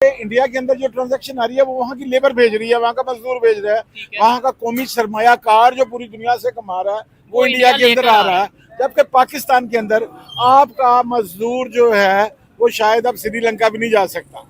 India के अंदर जो ट्रांजैक्शन आ रही है वो वहाँ की लेबर भेज रही है, वहाँ का मजदूर भेज रहा है, वहाँ का कौमी सरमायाकार जो पूरी दुनिया से कमा रहा है वो इंडिया के अंदर आ रहा है। जबकि पाकिस्तान के अंदर आपका मजदूर जो है वो शायद अब श्रीलंका भी नहीं जा सकता।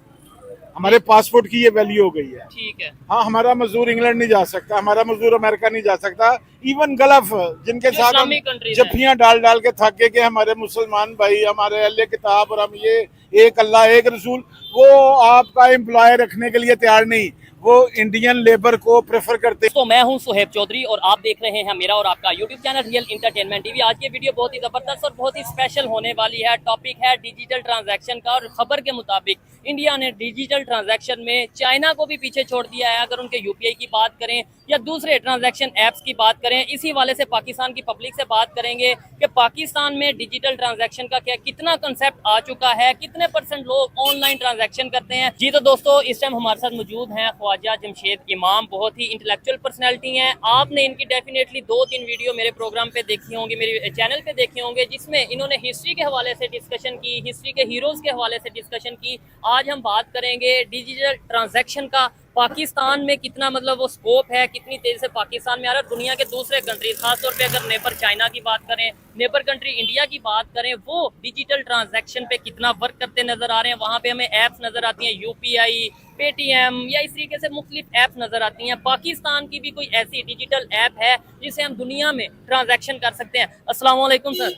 हमारे पासपोर्ट की ये वैल्यू हो गई है। ठीक है। हाँ, हमारा मजदूर इंग्लैंड नहीं जा सकता, हमारा मजदूर अमेरिका नहीं जा सकता। इवन गल्फ जिनके साथ हम जफ्फियां डाल डाल के थक गए कि हमारे मुसलमान भाई, हमारे अल्लाह किताब और हम ये एक अल्लाह एक रसूल, वो आपका एम्प्लॉय रखने के लिए तैयार नहीं, वो इंडियन लेबर को प्रेफर करते। तो मैं हूं सुहेब चौधरी और आप देख रहे हैं मेरा और आपका YouTube channel real entertainment TV. आज की वीडियो बहुत ही जबरदस्त और बहुत ही स्पेशल होने वाली है। टॉपिक है डिजिटल ट्रांजैक्शन का और खबर के मुताबिक इंडिया ने डिजिटल ट्रांजैक्शन में चाइना को भी पीछे छोड़ दिया है। अगर उनके यूपीआई की बात करें या दूसरे ट्रांजैक्शन ऐप्स की बात करें, इसी वाले से पाकिस्तान की पब्लिक से बात करेंगे कि पाकिस्तान में डिजिटल ट्रांजैक्शन का कितना कंसेप्ट आ चुका है, कितने % लोग ऑनलाइन ट्रांजैक्शन करते हैं। जी तो दोस्तों, इस टाइम हमारे साथ मौजूद हैं ख्वाजा जमशेद इमाम, बहुत ही इंटेलेक्चुअल पर्सनैलिटी हैं। आपने इनकी डेफिनेटली 2-3 वीडियो मेरे प्रोग्राम पे देखी होंगी, मेरे चैनल पे देखी होंगे, जिसमें इन्होंने हिस्ट्री के हवाले से डिस्कशन की, हिस्ट्री के हीरोज़ के हवाले से डिस्कशन की। आज हम बात करेंगे डिजिटल ट्रांजैक्शन का, पाकिस्तान में कितना मतलब वो स्कोप है, कितनी तेजी से पाकिस्तान में आ रहा है। दुनिया के दूसरे कंट्री, खासतौर पे अगर नेबर चाइना की बात करें, नेबर कंट्री इंडिया की बात करें, वो डिजिटल ट्रांजैक्शन पे कितना वर्क करते नजर आ रहे हैं। वहाँ पे हमें ऐप्स नजर आती हैं, यूपीआई, पेटीएम या इस तरीके से मुख्तलिफ ऐप्स नजर आती हैं। पाकिस्तान की भी कोई ऐसी डिजिटल ऐप है जिसे हम दुनिया में ट्रांजैक्शन कर सकते हैं। अस्सलाम वालेकुम सर।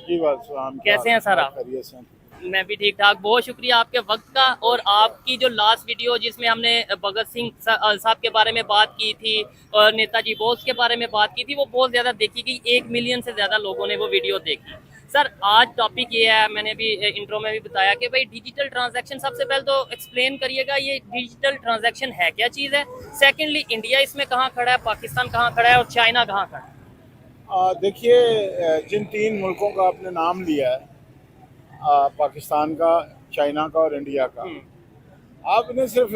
कैसे हैं सर आप? मैं भी ठीक ठाक, बहुत शुक्रिया आपके वक्त का। और आपकी जो लास्ट वीडियो जिसमें हमने भगत सिंह साहब के बारे में बात की थी और नेताजी बोस के बारे में बात की थी, वो बहुत ज़्यादा देखी गई, 1 मिलियन से ज़्यादा लोगों ने वो वीडियो देखी। सर आज टॉपिक ये है, मैंने भी इंट्रो में भी बताया कि भाई डिजिटल ट्रांजैक्शन, सबसे पहले तो एक्सप्लेन करिएगा ये डिजिटल ट्रांजैक्शन है क्या चीज़ है। सेकेंडली, इंडिया इसमें कहाँ खड़ा है, पाकिस्तान कहाँ खड़ा है और चाइना कहाँ खड़ा है। देखिए, जिन 3 मुल्कों का आपने नाम लिया है, पाकिस्तान का, चाइना का और इंडिया का, आपने सिर्फ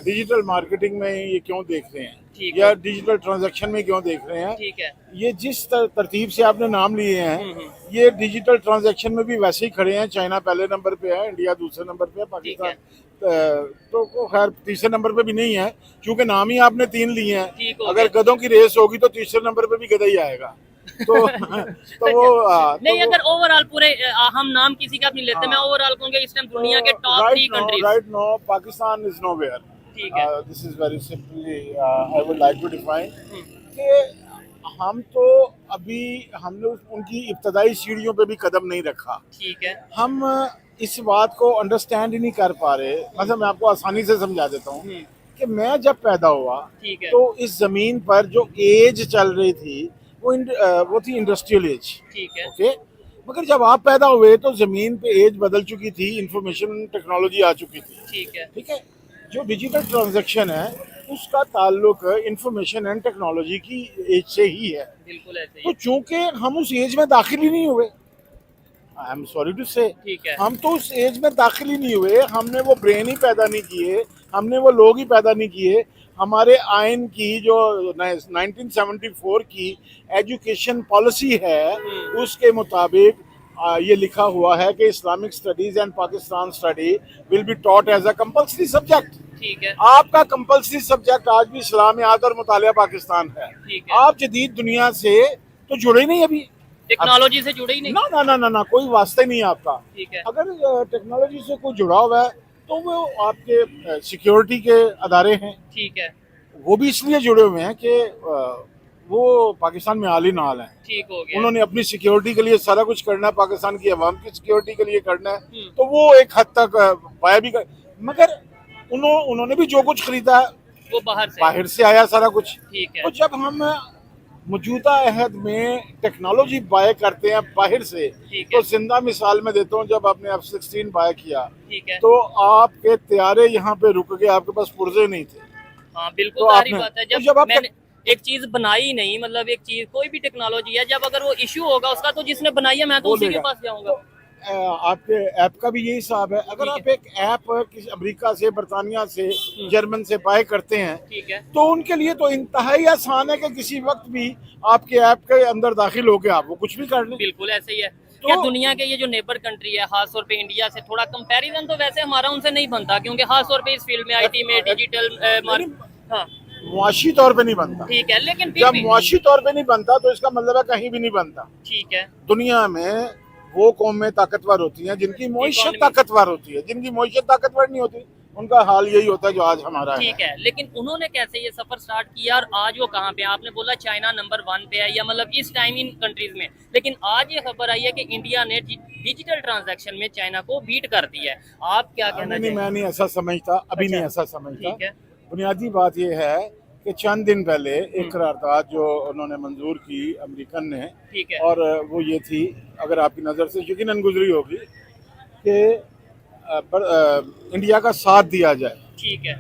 डिजिटल मार्केटिंग में ये क्यों देख रहे हैं या डिजिटल ट्रांजैक्शन में क्यों देख रहे हैं? ठीक है। ये जिस तरतीब से आपने नाम लिए हैं, ये डिजिटल ट्रांजैक्शन में भी वैसे ही खड़े हैं। चाइना पहले नंबर पे है, इंडिया दूसरे नंबर पे है, पाकिस्तान तो खैर तीसरे नंबर पे भी नहीं है, क्योंकि नाम ही आपने 3 लिए हैं। अगर गधों की रेस होगी तो तीसरे नंबर पे भी गधा ही आएगा। तो वो नहीं, अगर ओवरऑल पूरे हम नाम किसी का भी लेते, मैं ओवरऑल कहूँगा इस टाइम दुनिया के top 3 countries. Right now Pakistan is nowhere. ठीक है। This is very simply I would like to define कि हम तो अभी हमने उनकी इब्तदाई सीढ़ियों पे भी कदम नहीं रखा। ठीक है। हम इस बात को अंडरस्टैंड ही नहीं कर पा रहे। मतलब मैं आपको आसानी से समझा देता हूँ कि मैं जब पैदा हुआ तो इस जमीन पर जो एज चल रही थी वो थी इंडस्ट्रियल एज। ठीक है। ओके, मगर जब आप पैदा हुए तो जमीन पे एज बदल चुकी थी, इंफॉर्मेशन टेक्नोलॉजी आ चुकी थी। ठीक है। ठीक है। जो डिजिटल ट्रांजैक्शन है उसका ताल्लुक इंफॉर्मेशन एंड टेक्नोलॉजी की एज से ही है। बिल्कुल ऐसे ही। तो चूंकि हम उस एज में दाखिल ही नहीं हुए, आई एम सॉरी टू से, हम तो उस एज में दाखिल ही नहीं हुए, हमने वो ब्रेन ही पैदा नहीं किए, हमने वो लोग ही पैदा नहीं किए। हमारे आइन की जो 1974 की एजुकेशन पॉलिसी है उसके मुताबिक ये लिखा हुआ है कि Islamic studies and Pakistan study will be taught as a compulsory subject. ठीक है। आपका कंपल्सरी सब्जेक्ट आज भी इस्लामियात और मुतालिया पाकिस्तान है। आप जदीद दुनिया से तो जुड़े ही नहीं, अभी टेक्नोलॉजी से जुड़े ही नहीं। ना ना ना ना ना, कोई वास्ता ही नहीं है आपका। ठीक है। अगर टेक्नोलॉजी से कोई जुड़ा हुआ है तो वो आपके सिक्योरिटी के अदारे हैं। ठीक है। वो भी इसलिए जुड़े हुए हैं कि वो पाकिस्तान में हाल नाल हैं। ठीक हो गया। उन्होंने अपनी सिक्योरिटी के लिए सारा कुछ करना है, पाकिस्तान की अवाम की सिक्योरिटी के लिए करना है, तो वो एक हद तक पाया भी मगर उन्होंने भी जो कुछ खरीदा है वो बाहर से आया सारा कुछ। ठीक है। तो जब हम मौजूदा अहद में टेक्नोलॉजी बाय करते हैं बाहर से, तो जिंदा मिसाल में देता हूँ, जब आपने F-16 बाय किया तो आपके तैयारे यहाँ पे रुक गए, आपके पास पुर्जे नहीं थे। हाँ बिल्कुल, सारी बात है। जब मैंने एक चीज बनाई नहीं, मतलब एक चीज कोई भी टेक्नोलॉजी है, जब अगर वो इश्यू होगा उसका, तो जिसने बनाई है मैं तो उसी के पास जाऊंगा। आपके ऐप का भी यही हिसाब है। अगर आप एक ऐप किसी अमेरिका से, बरतानिया से, जर्मन से बाय करते हैं, ठीक है, तो उनके लिए तो इंतहाई आसान है कि किसी वक्त भी आपके ऐप के अंदर दाखिल होकर आप वो कुछ भी कर लें। बिल्कुल ऐसे ही है। क्या दुनिया के ये जो नेबर कंट्री है, खास तौर पे इंडिया से थोड़ा कंपैरिजन तो वैसे हमारा उनसे नहीं बनता, क्योंकि खास तौर पे इस फील्ड में आईटी में डिजिटल हाँ मुआशी तौर पे नहीं बनता। ठीक है, लेकिन फिर जब भी मुआशी तौर पे नहीं बनता तो इसका मतलब है कहीं भी नहीं बनता। ठीक है, दुनिया में वो कौमें ताकतवर होती हैं जिनकी मईशत ताकतवर होती है, जिनकी मईशत ताकतवर नहीं होती उनका हाल यही होता है जो आज हमारा है। ठीक है, लेकिन उन्होंने कैसे ये सफर स्टार्ट किया और आज वो कहाँ पे है? आपने बोला चाइना नंबर 1 पे है, या मतलब इस टाइम इन कंट्रीज में, लेकिन आज ये खबर आई है कि इंडिया ने डिजिटल ट्रांजैक्शन में चाइना को बीट कर दिया है। आप क्या कहना नहीं, चाहिए? मैं नहीं ऐसा समझता, अभी अच्छा, नहीं ऐसा समझता। ठीक है, बुनियादी बात यह है कि चंद दिन पहले एक करारदाद जो उन्होंने मंजूर की अमेरिकन ने, ठीक है, और वो ये थी, अगर आपकी नज़र से यकीनन गुजरी होगी, कि इंडिया का साथ दिया जाए, ठीक है,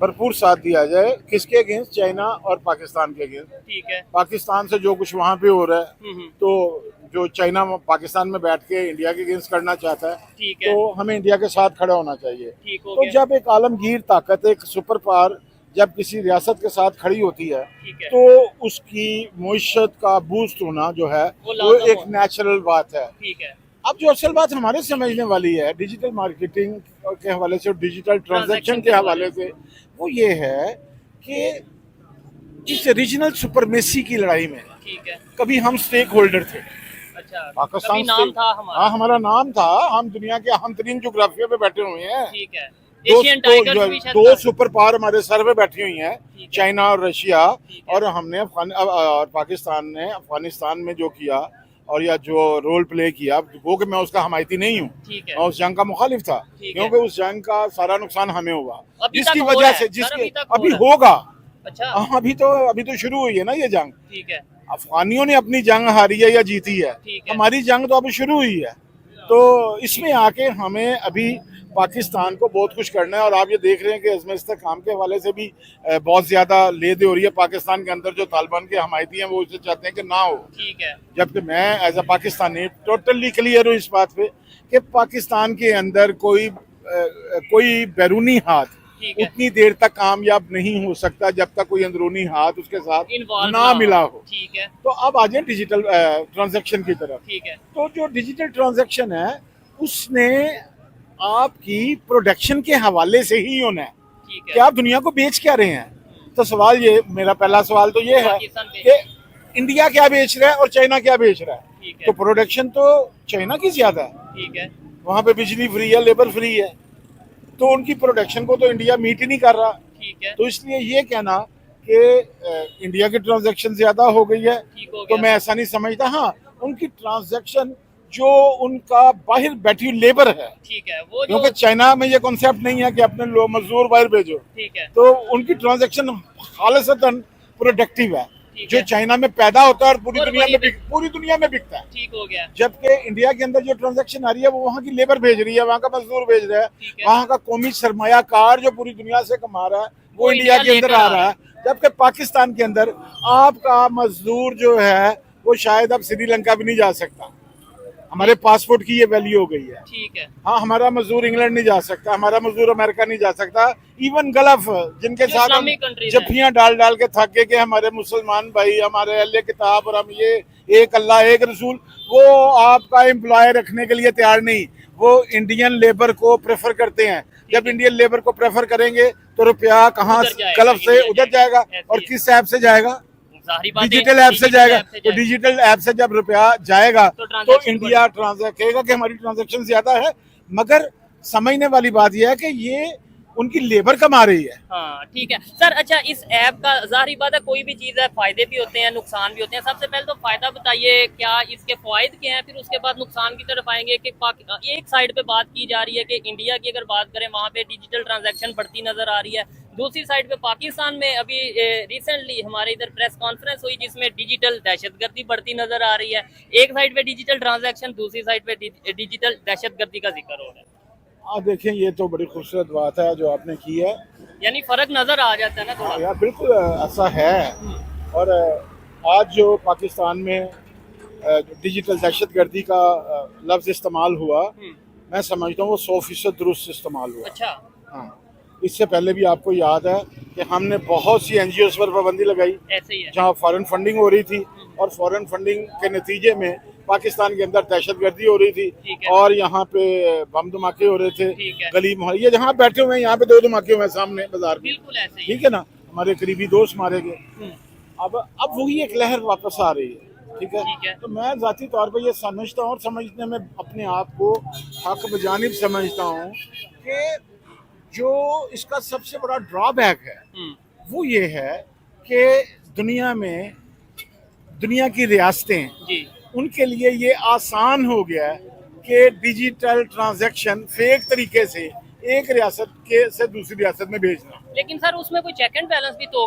भरपूर साथ दिया जाए। किसके अगेंस्ट? चाइना और पाकिस्तान के अगेंस्ट। ठीक है, पाकिस्तान से जो कुछ वहाँ पे हो रहा है, हम्म, तो जो चाइना पाकिस्तान में बैठ के इंडिया के अगेंस्ट करना चाहता है, ठीक है, तो हमें इंडिया के साथ खड़ा होना चाहिए। ठीक हो तो गया, जब एक आलमगीर ताकत, एक सुपर पावर जब किसी रियासत के साथ खड़ी होती है, ठीक है, तो उसकी मईशत का बूस्ट होना जो है वो वो लाजम एक हो। नेचुरल बात है। ठीक है, अब जो असल बात हमारे समझने वाली है डिजिटल मार्केटिंग के हवाले से और डिजिटल ट्रांजैक्शन के हवाले से, वो ये है कि इस रीजनल सुपरमेसी की लड़ाई में ठीक है, कभी हम स्टेक होल्डर थे। अच्छा, पाकिस्तान कभी नाम था हमारा, हाँ, हमारा नाम था, हम दुनिया के अहम तरीन जोग्राफिया पे बैठे हुए हैं। ठीक है, दो एशियन टाइगर्स भी शायद दो था। सुपर पावर हमारे सर पे बैठी हुई हैं, ठीक है, चाइना और रशिया। ठीक है, और हमने और पाकिस्तान ने अफगानिस्तान में जो किया और या जो रोल प्ले किया, वो कि मैं उसका हमायती नहीं हूँ, ठीक है, मैं उस जंग का मुखालिफ था, ठीक है। क्योंकि उस जंग का सारा नुकसान हमें हुआ, अभी जिसकी तक हो वजह रहा है, से सर, जिसके अभी तक हो अभी रहा है। होगा। अच्छा, हाँ, अभी तो शुरू हुई है ना ये जंग। ठीक है, अफगानियों ने अपनी जंग हारी है या जीती है, ठीक है, हमारी जंग तो अभी शुरू हुई है। तो इसमें आके हमें अभी पाकिस्तान को बहुत कुछ करना है। और आप ये देख रहे हैं कि इसमें इस्तेहकाम के हवाले से भी बहुत ज्यादा ले दे हो रही है पाकिस्तान के अंदर। जो तालिबान के हमायती हैं वो इसे चाहते हैं कि ना हो, ठीक है, जबकि मैं as a Pakistani totally clear हूँ इस बात पे कि पाकिस्तान के अंदर कोई बैरूनी हाथ ठीक है, उतनी देर तक कामयाब नहीं हो सकता जब तक कोई अंदरूनी हाथ उसके साथ इन्वॉल्व ना मिला हो। ठीक है, तो अब आ जाए डिजिटल ट्रांजैक्शन की तरफ। ठीक है, तो जो डिजिटल ट्रांजैक्शन है उसने आपकी प्रोडक्शन के हवाले से ही होना है ठीक कि है, आप दुनिया को बेच क्या रहे हैं। तो सवाल ये, मेरा पहला सवाल तो ये है पाकिस्तान पे, कि इंडिया क्या बेच रहा है और चाइना क्या बेच रहा है। ठीक तो है, प्रोडक्शन तो चाइना की ज्यादा है, ठीक है, वहां पे बिजली फ्री है, लेबर फ्री है, तो उनकी प्रोडक्शन को तो इंडिया मीट ही नहीं कर रहा। ठीक है, तो इसलिए ये कहना कि इंडिया की ट्रांजैक्शन ज्यादा हो गई है, ठीक हो तो गया, मैं ऐसा नहीं समझता। हाँ, उनकी ट्रांजैक्शन जो उनका बाहर बैठी हुई लेबर है, ठीक है, वो जो, क्योंकि चाइना में ये कॉन्सेप्ट नहीं है कि अपने लोग मजदूर बाहर भेजो, ठीक है, तो उनकी ट्रांजैक्शन खालिसतन प्रोडक्टिव है, ठीक जो है, चाइना में पैदा होता है और पूरी और दुनिया वहीं में पूरी दुनिया में बिकता है। ठीक हो गया, जबकि इंडिया के अंदर जो ट्रांजैक्शन आ रही है वो वहाँ की लेबर भेज रही है, वहाँ का मजदूर भेज रहा है, ठीक है, वहाँ का कौमी सरमायाकार जो पूरी दुनिया से कमा रहा है वो इंडिया के अंदर लेकर आ रहा है। जबकि पाकिस्तान के अंदर आपका मजदूर जो है वो शायद अब श्रीलंका भी नहीं जा सकता। हमारे पासपोर्ट की ये वैल्यू हो गई है। ठीक है, हाँ, हमारा मजदूर इंग्लैंड नहीं जा सकता, हमारा मजदूर अमेरिका नहीं जा सकता, इवन गल्फ जिनके जो साथ हम इस्लामिक countries हैं। जफ्फियां डाल डाल के थक गए कि हमारे मुसलमान भाई, हमारे अहले किताब और हम ये एक अल्लाह एक रसूल, वो आपका एम्प्लॉय रखने के लिए तैयार नहीं, वो इंडियन लेबर को प्रेफर करते हैं। जब इंडियन लेबर को प्रेफर करेंगे तो रुपया कहाँ उधर जाएगा, गल्फ से इंडिया उधर जाएगा, ऐसी और है। किस ऐप से जाएगा? जाहिर बात है, डिजिटल ऐप से जाएगा। तो जाएगा। डिजिटल ऐप से जब रुपया जाएगा तो तो transaction इंडिया ट्रांजैक्ट कहेगा कि हमारी ट्रांजैक्शन ज्यादा है। मगर समझने वाली बात यह है कि ये उनकी लेबर कमा रही है। हाँ, ठीक है सर। अच्छा, इस ऐप का जाहिर बात है कोई भी चीज़ है, फायदे भी होते हैं, नुकसान भी होते हैं। सबसे पहले तो फायदा बताइए, क्या इसके फायदे क्या हैं, फिर उसके बाद नुकसान की तरफ आएंगे। कि एक साइड पे बात की जा रही है कि इंडिया की अगर बात करें वहाँ पे डिजिटल ट्रांजैक्शन बढ़ती नजर आ रही है, दूसरी साइड पे पाकिस्तान में अभी रिसेंटली हमारे इधर प्रेस कॉन्फ्रेंस हुई जिसमें डिजिटल दहशतगर्दी बढ़ती नजर आ रही है। एक साइड पे डिजिटल ट्रांजैक्शन, दूसरी साइड पे डिजिटल दहशतगर्दी का जिक्र हो रहा है। देखें, ये तो बड़ी खूबसूरत बात है जो आपने की है, यानी फर्क नजर आ जाता है ना थोड़ा। यार बिल्कुल ऐसा है। और आज जो पाकिस्तान में डिजिटल दहशतगर्दी का लफ्ज़ इस्तेमाल हुआ, मैं समझता हूँ वो 100% दुरुस्त इस्तेमाल हुआ। अच्छा, हाँ, इससे पहले भी आपको याद है कि हमने बहुत सी NGOs पर पाबंदी लगाई ऐसे ही है। जहाँ फॉरेन फंडिंग हो रही थी, और फॉरेन फंडिंग के नतीजे में पाकिस्तान के अंदर दहशतगर्दी हो रही ठीक थी है। और यहाँ पे बम धमाके हो रहे थे, ठीक है। गली मोहल्ले, ये जहाँ बैठे हुए हैं यहाँ पे 2 धमाके हुए हैं सामने बाजार में, बिल्कुल ऐसे ही ठीक है ना, हमारे करीबी दोस्त मारे गए। हम्म, अब वही एक लहर वापस आ रही है, ठीक है। ठीक है। तो मैं जाती तौर पर ये समझता हूँ और समझने में अपने आप को हक बजानिब समझता हूँ कि जो इसका सबसे बड़ा ड्रॉबैक है वो ये है कि दुनिया की रियासतें, जी उनके लिए ये आसान हो गया है कि डिजिटल ट्रांजैक्शन फेक तरीके से एक रियासत के से दूसरी रियासत में भेजना। लेकिन सर उसमें कोई चेक एंड बैलेंस भी तो होगा।